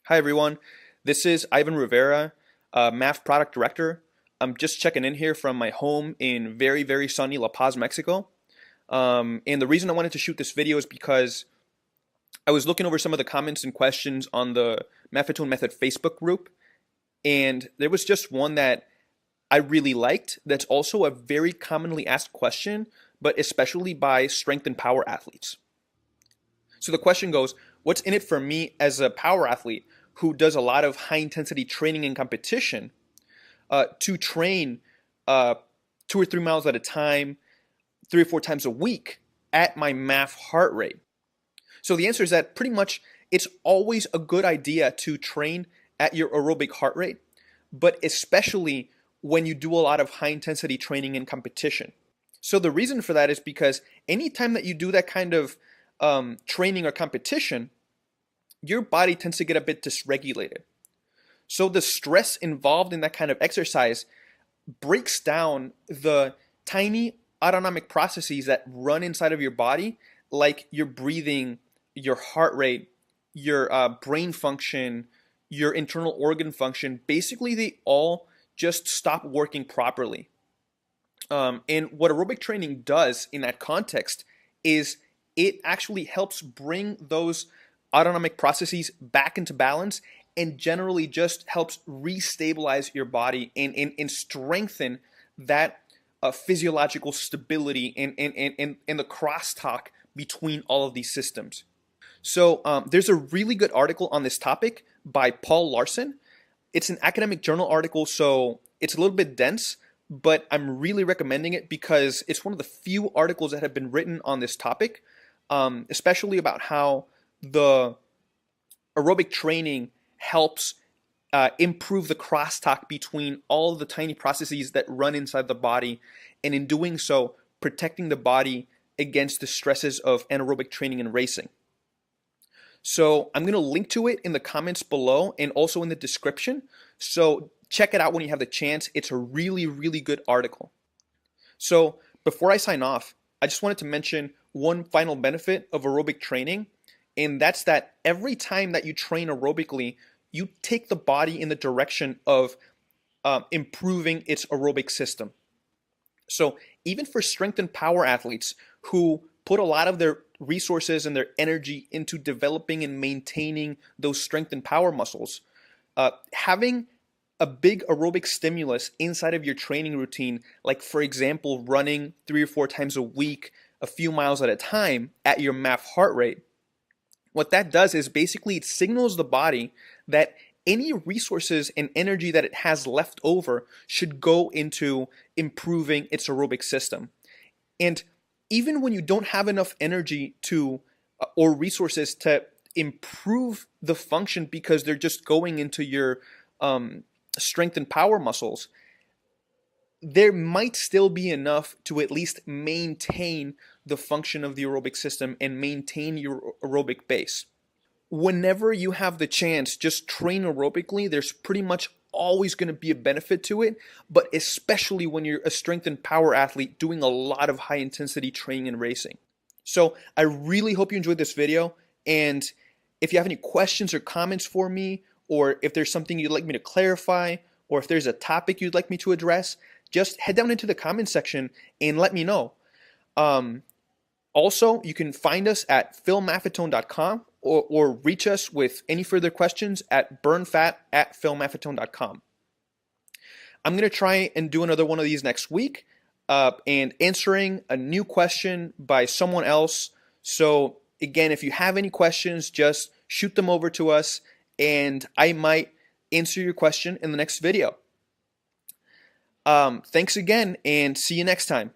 Hi everyone, this is Ivan Rivera, MAF Product Director. I'm just checking in here from my home in very sunny La Paz, Mexico. And the reason I wanted to shoot this video is because I was looking over some of the comments and questions on the Mafetone Method Facebook group, and there was just one that I really liked that's also a very commonly asked question, but especially by strength and power athletes. So the question goes, what's in it for me as a power athlete who does a lot of high intensity training and competition to train 2 or 3 miles at a time, 3 or 4 times a week at my MAF heart rate? So the answer is that pretty much it's always a good idea to train at your aerobic heart rate, but especially when you do a lot of high intensity training and competition. So the reason for that is because anytime that you do that kind of training or competition, your body tends to get a bit dysregulated. So the stress involved in that kind of exercise breaks down the tiny autonomic processes that run inside of your body, like your breathing, your heart rate, your brain function, your internal organ function. Basically, they all just stop working properly. And what aerobic training does in that context is it actually helps bring those autonomic processes back into balance and generally just helps restabilize your body and strengthen that physiological stability and the crosstalk between all of these systems. So there's a really good article on this topic by Paul Laursen. It's an academic journal article, so it's a little bit dense, but I'm really recommending it because it's one of the few articles that have been written on this topic, especially about how the aerobic training helps improve the crosstalk between all of the tiny processes that run inside the body, and in doing so, protecting the body against the stresses of anaerobic training and racing. So I'm going to link to it in the comments below and also in the description. So check it out when you have the chance. It's a really good article. So before I sign off, I just wanted to mention one final benefit of aerobic training, and that's that every time that you train aerobically, you take the body in the direction of improving its aerobic system. So even for strength and power athletes who put a lot of their resources and their energy into developing and maintaining those strength and power muscles, having a big aerobic stimulus inside of your training routine, like for example, running 3 or 4 times a week, a few miles at a time at your MAF heart rate, what that does is basically it signals the body that any resources and energy that it has left over should go into improving its aerobic system. And even when you don't have enough energy to or resources to improve the function because they're just going into your strength and power muscles, there might still be enough to at least maintain the function of the aerobic system and maintain your aerobic base. Whenever you have the chance, just train aerobically. There's pretty much always going to be a benefit to it, but especially when you're a strength and power athlete doing a lot of high intensity training and racing. So I really hope you enjoyed this video, and if you have any questions or comments for me, or if there's something you'd like me to clarify, or if there's a topic you'd like me to address, just head down into the comment section and let me know. Also, you can find us at philmafetone.com or reach us with any further questions at burnfat@philmafetone.com. I'm going to try and do another one of these next week and answering a new question by someone else. So again, if you have any questions, just shoot them over to us and I might answer your question in the next video. Thanks again and see you next time.